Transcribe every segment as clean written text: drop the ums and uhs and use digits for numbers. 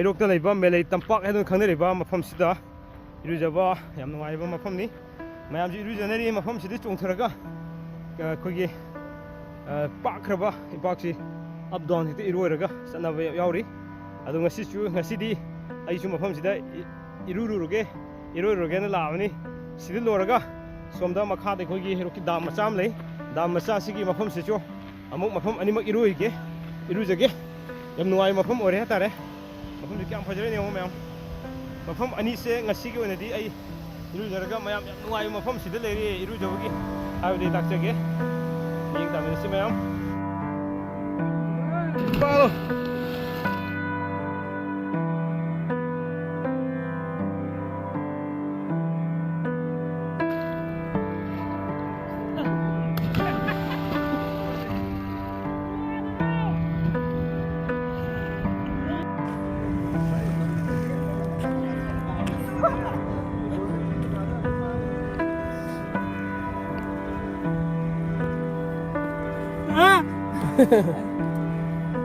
ꯍꯩꯔꯣꯛꯇ ꯂꯩꯕ ꯃꯦꯂꯩ ꯇꯝꯄꯥꯛ ꯍꯥꯏꯗꯨꯅ ꯈꯪꯅꯔꯤꯕ ꯃꯐꯝꯁꯤꯗ ꯏꯔꯨꯖꯕ ꯌꯥꯝ ꯅꯨꯡꯉꯥꯏꯕ ꯃꯐꯝꯅꯤ. ꯃꯌꯥꯝꯁꯨ ꯏꯔꯨꯖꯅꯔꯤ. ꯃꯐꯝꯁꯤꯗ ꯆꯣꯡꯊꯔꯒ ꯑꯩꯈꯣꯏꯒꯤ ꯄꯥꯛꯈ꯭ꯔꯕ ꯏꯄꯥꯛꯁꯤ ꯑꯞ ꯗꯥꯎꯟ ꯍꯦꯛꯇ ꯏꯔꯣꯏꯔꯒ ꯆꯠꯅꯕ ꯌꯥꯎꯔꯤ. ꯑꯗꯣ ꯉꯁꯤꯗꯤ ꯑꯩꯁꯨ ꯃꯐꯝꯁꯤꯗ ꯏꯔꯣꯏꯔꯨꯔꯒꯦꯅ ꯂꯥꯛꯑꯕꯅꯤ. ꯁꯤꯗ ꯂꯣꯏꯔꯒ ꯁꯣꯝꯗ ꯃꯈꯥꯗ ꯑꯩꯈꯣꯏꯒꯤ ꯍꯩꯔꯣꯛꯀꯤ ꯗꯥꯝ ꯃꯆꯥ ꯑꯃ ꯂꯩ. ꯗꯥꯝ ꯃꯆꯥ ꯑꯁꯤꯒꯤ ꯃꯐꯝꯁꯤꯁꯨ ꯑꯃꯨꯛ ꯃꯐꯝ ꯑꯅꯤꯃꯛ ꯏꯔꯨꯖꯒꯦ. ꯌꯥꯝ ꯅꯨꯡꯉꯥꯏꯕ ꯃꯐꯝ ꯑꯣꯏꯔꯦ ꯍꯥꯏꯇꯥꯔꯦ. ꯃꯐꯝꯁꯤ ꯀꯌꯥꯝ ꯐꯖꯔꯦ ꯌꯦꯡꯉꯣ ꯃꯌꯥꯝ. ꯃꯐꯝ ꯑꯅꯤꯁꯦ ꯉꯁꯤꯒꯤ ꯑꯣꯏꯅꯗꯤ ꯑꯩ ꯏꯔꯨꯖꯔꯒ ꯃꯌꯥꯝ ꯌꯥꯝ ꯅꯨꯡꯉꯥꯏꯕ ꯃꯐꯝꯁꯤꯗ ꯂꯩꯔꯦ ꯏꯔꯨꯖꯕꯒꯤ ꯍꯥꯏꯕꯗꯤ ꯇꯥꯛꯆꯒꯦ. ꯌꯦꯡ ꯇꯥꯃꯤꯟꯅꯁꯤ ꯃꯌꯥꯝ.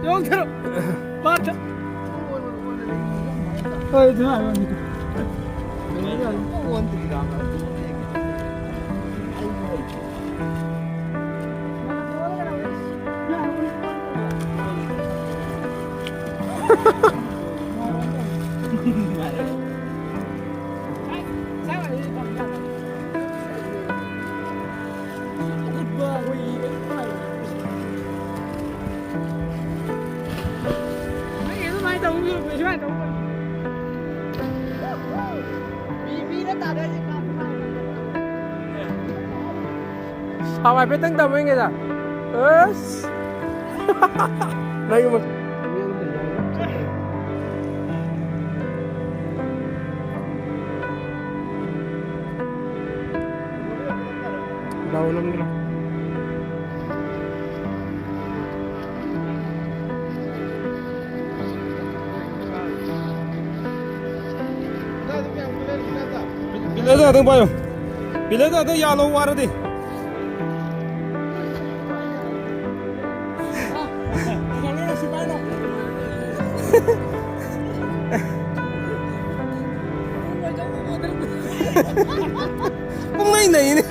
Yung terus, baca. Oh itu apa nih? Ini kan uang tidak ada. Sao ai biết tính tâm với người ta? Đây mà. Đâu lắm cái nào. Bileza adı bayım. Bileza adı yağlı vardı. Cũng ngay này.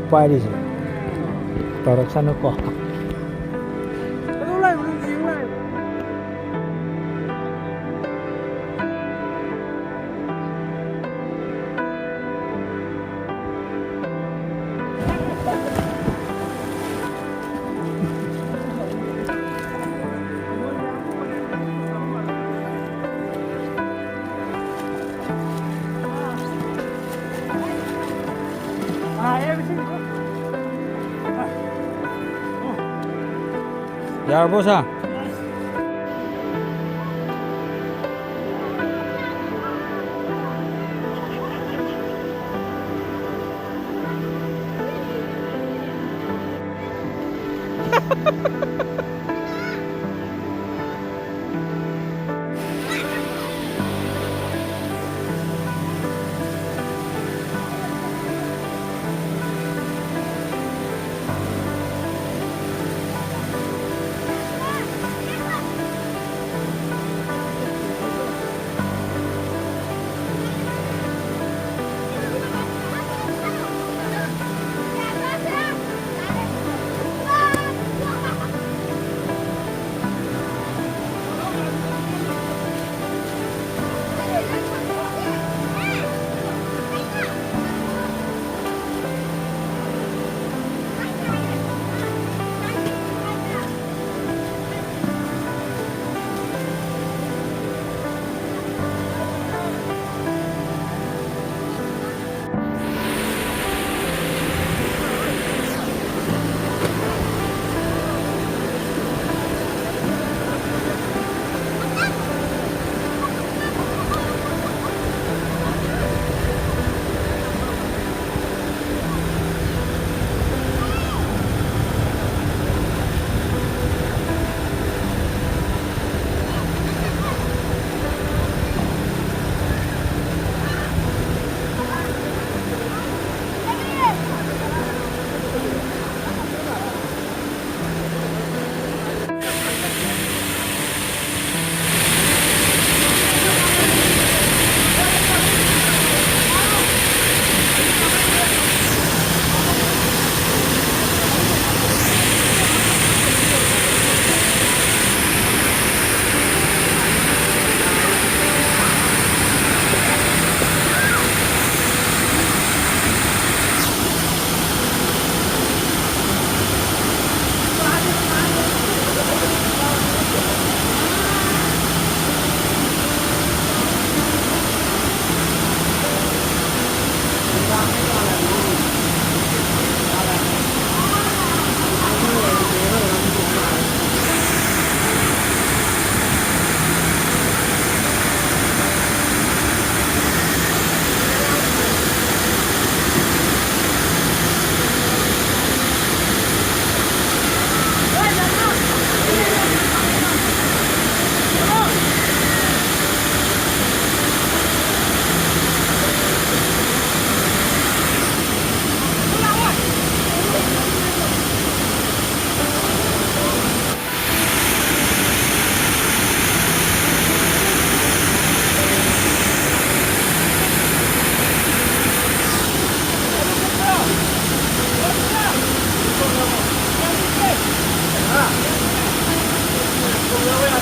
Paris. Tarak sana ko. Yarbosa. เ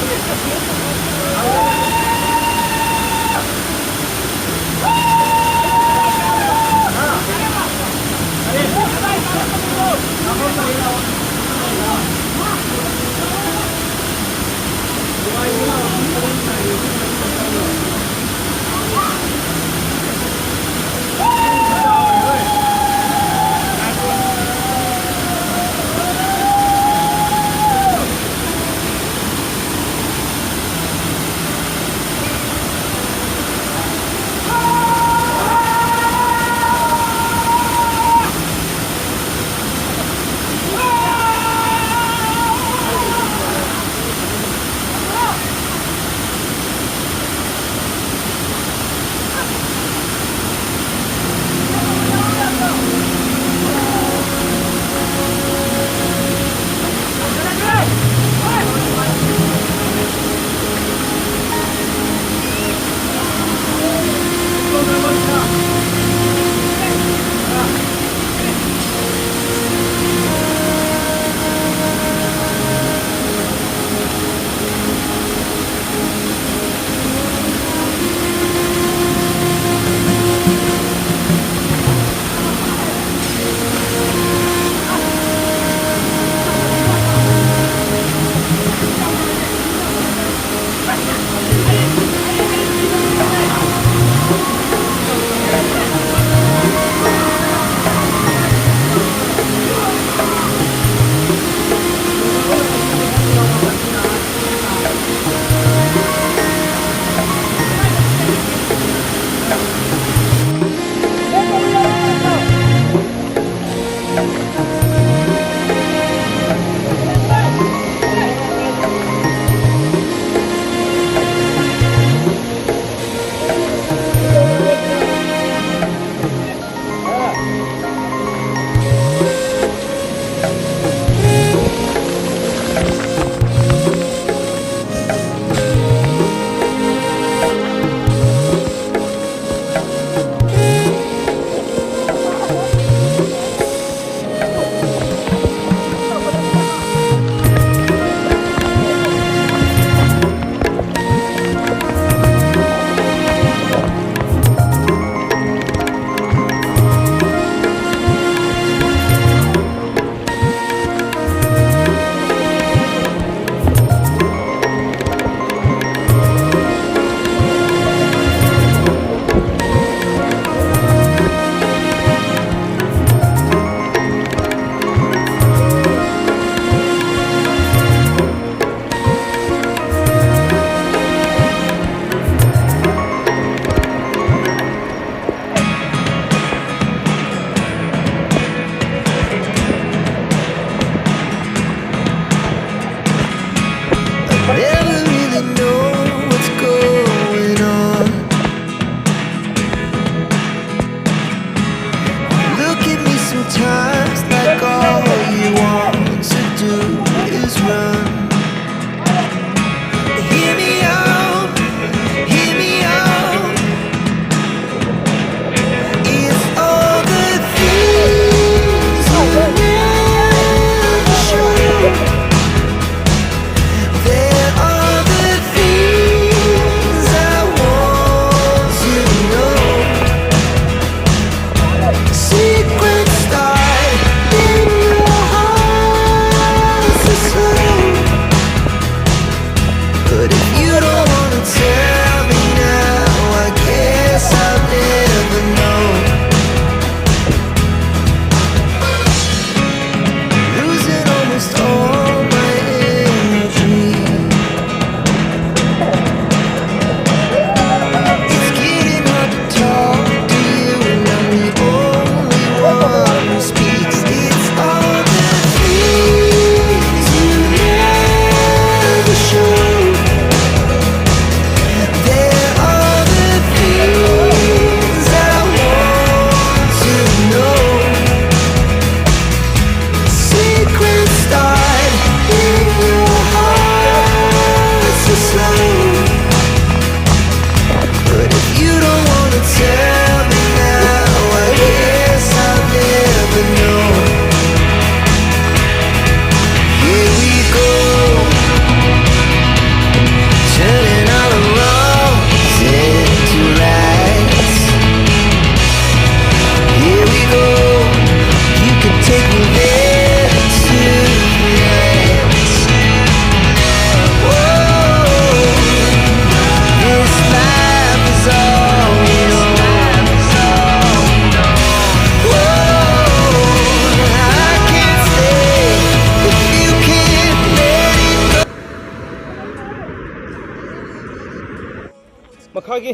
ꯃꯈꯥꯒꯤ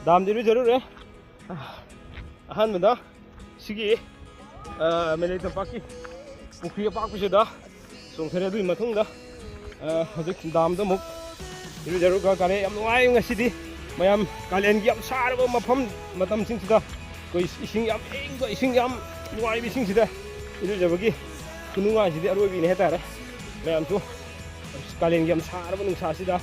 ꯗꯥꯝꯗ ꯏꯔꯨꯖꯔꯨꯔꯦ ꯑꯍꯥꯟꯕꯗ ꯁꯤꯒꯤ ꯃꯦꯂꯩ ꯇꯝꯄꯥꯛꯀꯤ ꯄꯨꯈ꯭ꯔꯤ ꯑꯄꯥꯛꯄꯁꯤꯗ ꯆꯣꯡꯊꯔꯦ ꯑꯗꯨꯒꯤ ꯃꯇꯨꯡꯗ ꯍꯧꯖꯤꯛ ꯗꯥꯝꯗ ꯑꯃꯨꯛ 이러저러 가래 ꯌꯥꯝ ꯅꯨꯡꯉꯥꯏ ꯉꯁꯤꯗꯤ ꯃꯌꯥꯝ ꯀꯥꯂꯦꯟꯒꯤ ꯌꯥꯝ ꯁꯥꯔꯕ ꯃꯐꯝ ꯃꯇꯝꯁꯤꯡꯁꯤꯗ ꯑꯩꯈꯣꯏ 이싱 ꯌꯥꯝ ꯏꯪꯕ 이싱 ꯌꯥꯝ ꯅꯨꯡꯉꯥꯏꯕ 이싱ꯁꯤꯗ 이러저러기 ꯈꯨꯅꯨꯡꯉꯥꯏꯁꯤꯗꯤ ꯑꯔꯣꯏꯕꯤꯅꯤ ꯍꯥꯏꯇꯥꯔꯦ ꯃꯌꯥꯝꯁꯨ ꯀꯥꯂꯦꯟꯒꯤ ꯌꯥꯝ ꯁꯥꯔꯕ ꯅꯨꯡꯁꯥꯁꯤꯗ